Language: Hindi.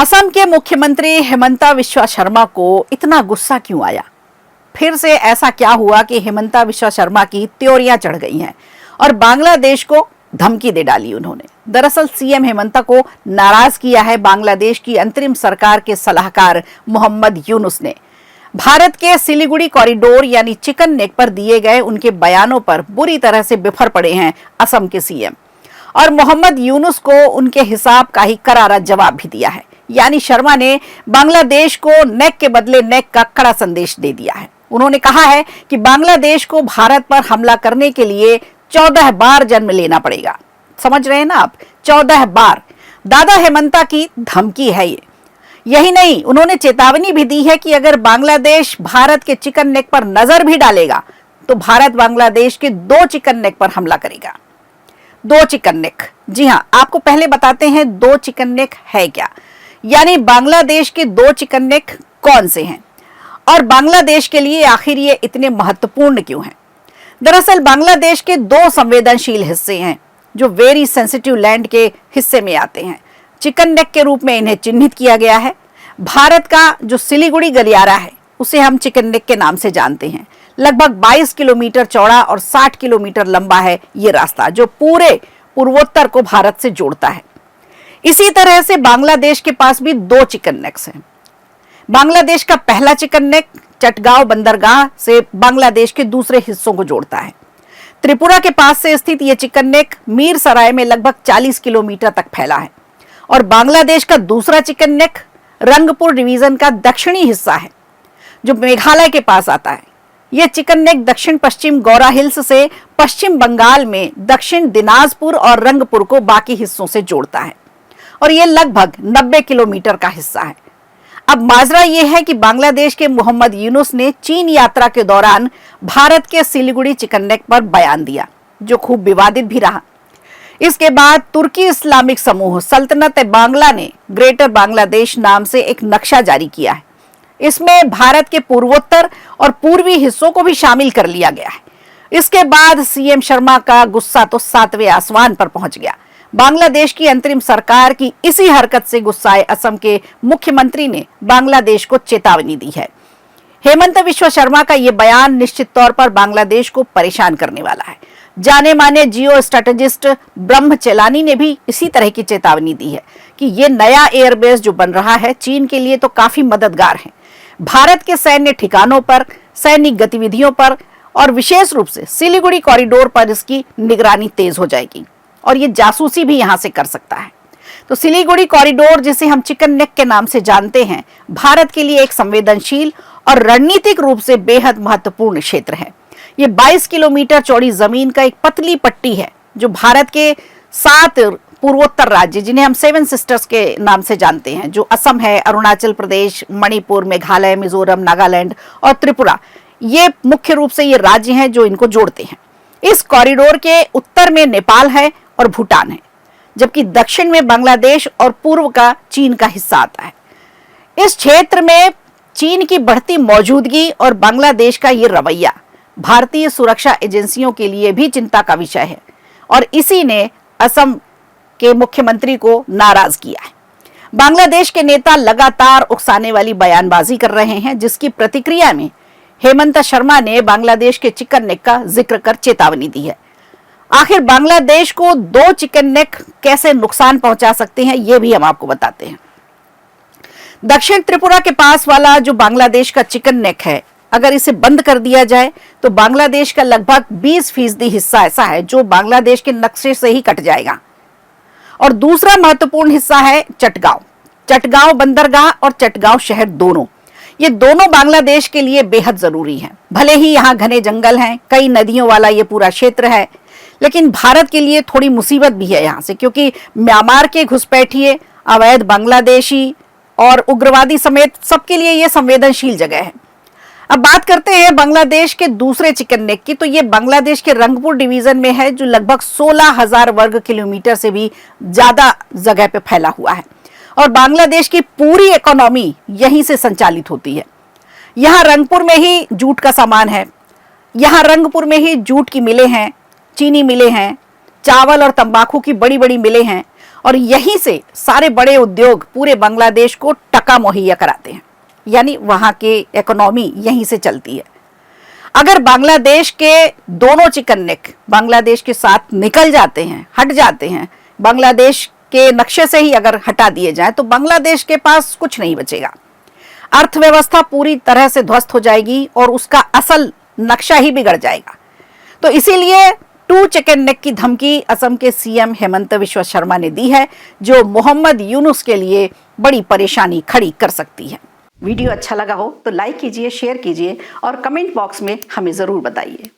असम के मुख्यमंत्री हेमंता बिस्वा शर्मा को इतना गुस्सा क्यों आया? फिर से ऐसा क्या हुआ कि हेमंता बिस्वा शर्मा की त्योरियां चढ़ गई हैं और बांग्लादेश को धमकी दे डाली उन्होंने। दरअसल सीएम हेमंता को नाराज किया है बांग्लादेश की अंतरिम सरकार के सलाहकार मोहम्मद यूनुस ने। भारत के सिलीगुड़ी कॉरिडोर यानी चिकन नेक पर दिए गए उनके बयानों पर बुरी तरह से बिफर पड़े हैं असम के सीएम, और मोहम्मद यूनुस को उनके हिसाब का ही करारा जवाब भी दिया है। यानी शर्मा ने बांग्लादेश को नेक के बदले नेक का कड़ा संदेश दे दिया है। उन्होंने कहा है कि बांग्लादेश को भारत पर हमला करने के लिए 14 बार जन्म लेना पड़ेगा। समझ रहे हैं ना आप? 14 बार। दादा हेमंता की धमकी है ये। यही नहीं, उन्होंने चेतावनी भी दी है कि अगर बांग्लादेश भारत के चिकन नेक पर नजर भी डालेगा तो भारत बांग्लादेश के 2 चिकन नेक पर हमला करेगा। 2 चिकन नेक, जी हां, आपको पहले बताते हैं 2 चिकन नेक है क्या, यानी बांग्लादेश के 2 चिकन नेक कौन से हैं और बांग्लादेश के लिए आखिर ये इतने महत्वपूर्ण क्यों हैं। दरअसल बांग्लादेश के 2 संवेदनशील हिस्से हैं जो वेरी सेंसिटिव लैंड के हिस्से में आते हैं। चिकन नेक के रूप में इन्हें चिन्हित किया गया है। भारत का जो सिलीगुड़ी गलियारा है उसे हम चिकन नेक के नाम से जानते हैं। लगभग 22 किलोमीटर चौड़ा और 60 किलोमीटर लंबा है ये रास्ता जो पूरे पूर्वोत्तर को भारत से जोड़ता है। इसी तरह से बांग्लादेश के पास भी 2 चिकन नेक्स हैं। बांग्लादेश का पहला चिकन नेक चटगांव बंदरगाह से बांग्लादेश के दूसरे हिस्सों को जोड़ता है। त्रिपुरा के पास से स्थित यह चिकन नेक मीर सराय में लगभग 40 किलोमीटर तक फैला है। और बांग्लादेश का दूसरा चिकन नेक रंगपुर डिवीजन का दक्षिणी हिस्सा है जो मेघालय के पास आता है। यह चिकन नेक दक्षिण पश्चिम गौरा हिल्स से पश्चिम बंगाल में दक्षिण दिनाजपुर और रंगपुर को बाकी हिस्सों से जोड़ता है और यह लगभग 90 किलोमीटर का हिस्सा है। अब माजरा यह है कि बांग्लादेश के मोहम्मद यूनुस ने चीन यात्रा के दौरान भारत के सिलीगुड़ी चिकन नेक पर बयान दिया जो खूब विवादित भी रहा। इसके बाद तुर्की इस्लामिक समूह सल्तनत बांग्ला ने ग्रेटर बांग्लादेश नाम से एक नक्शा जारी किया है। इसमें भारत के पूर्वोत्तर और पूर्वी हिस्सों को भी शामिल कर लिया गया है। इसके बाद सीएम शर्मा का गुस्सा तो 7वें आसमान पर पहुंच गया। बांग्लादेश की अंतरिम सरकार की इसी हरकत से गुस्साए असम के मुख्यमंत्री ने बांग्लादेश को चेतावनी दी है। हेमंता बिस्वा शर्मा का यह बयान निश्चित तौर पर बांग्लादेश को परेशान करने वाला है। जाने माने जियो स्ट्रेटेजिस्ट ब्रह्मचेलानी ने भी इसी तरह की चेतावनी दी है कि यह नया एयरबेस जो बन रहा है चीन के लिए तो काफी मददगार है। भारत के सैन्य ठिकानों पर, सैनिक गतिविधियों पर और विशेष रूप से सिलीगुड़ी कॉरिडोर पर इसकी निगरानी तेज हो जाएगी और ये जासूसी भी यहां से कर सकता है। तो सिलीगुड़ी कॉरिडोर, जिसे हम चिकन नेक के नाम से जानते हैं, भारत के लिए एक संवेदनशील और रणनीतिक रूप से बेहद महत्वपूर्ण क्षेत्र है। ये 22 किलोमीटर चौड़ी जमीन का एक पतली पट्टी है जो भारत के 7 पूर्वोत्तर राज्य, जिन्हें हम 7 सिस्टर्स के नाम से जानते हैं, जो असम है, अरुणाचल प्रदेश, मणिपुर, मेघालय, मिजोरम, नागालैंड और त्रिपुरा, ये मुख्य रूप से ये राज्य हैं जो इनको जोड़ते हैं। इस कॉरिडोर के उत्तर में नेपाल है और भूटान है, जबकि दक्षिण में बांग्लादेश और पूर्व का चीन का हिस्सा आता है। इस क्षेत्र में चीन की बढ़ती मौजूदगी और बांग्लादेश का ये रवैया भारतीय सुरक्षा एजेंसियों के लिए भी चिंता का विषय है और इसी ने असम के मुख्यमंत्री को नाराज किया है। बांग्लादेश के नेता लगातार उकसाने वाली बयानबाजी कर रहे हैं, जिसकी प्रतिक्रिया में हेमंता शर्मा ने बांग्लादेश के चिकन नेक का जिक्र कर चेतावनी दी है। आखिर बांग्लादेश को 2 चिकन नेक कैसे नुकसान पहुंचा सकते हैं, यह भी हम आपको बताते हैं। दक्षिण त्रिपुरा के पास वाला जो बांग्लादेश का चिकन नेक है, अगर इसे बंद कर दिया जाए तो बांग्लादेश का लगभग 20% हिस्सा ऐसा है जो बांग्लादेश के नक्शे से ही कट जाएगा। और दूसरा महत्वपूर्ण हिस्सा है चटगांव। चटगांव बंदरगाह और चटगांव शहर दोनों, ये दोनों बांग्लादेश के लिए बेहद जरूरी हैं। भले ही यहाँ घने जंगल हैं, कई नदियों वाला ये पूरा क्षेत्र है, लेकिन भारत के लिए थोड़ी मुसीबत भी है यहाँ से, क्योंकि म्यांमार के घुसपैठिए, अवैध बांग्लादेशी और उग्रवादी समेत सबके लिए ये संवेदनशील जगह है। अब बात करते हैं बांग्लादेश के दूसरे चिकन नेक की। तो ये बांग्लादेश के रंगपुर डिवीजन में है जो लगभग 16,000 वर्ग किलोमीटर से भी ज्यादा जगह पे फैला हुआ है और बांग्लादेश की पूरी इकोनॉमी यहीं से संचालित होती है। यहाँ रंगपुर में ही जूट का सामान है, यहाँ रंगपुर में ही जूट की मिलें हैं, चीनी मिलें हैं, चावल और तंबाकू की बड़ी बड़ी मिलें हैं और यहीं से सारे बड़े उद्योग पूरे बांग्लादेश को टका मुहैया कराते हैं, यानी वहां की इकोनॉमी यहीं से चलती है। अगर बांग्लादेश के दोनों चिकन नेक बांग्लादेश के साथ निकल जाते हैं, हट जाते हैं, बांग्लादेश के नक्शे से ही अगर हटा दिए जाए, तो बांग्लादेश के पास कुछ नहीं बचेगा। अर्थव्यवस्था पूरी तरह से ध्वस्त हो जाएगी और उसका असल नक्शा ही बिगड़ जाएगा। तो इसीलिए टू चिकन नेक की धमकी असम के सीएम हेमंत बिस्वा शर्मा ने दी है, जो मोहम्मद यूनुस के लिए बड़ी परेशानी खड़ी कर सकती है। वीडियो अच्छा लगा हो तो लाइक कीजिए, शेयर कीजिए और कमेंट बॉक्स में हमें ज़रूर बताइए।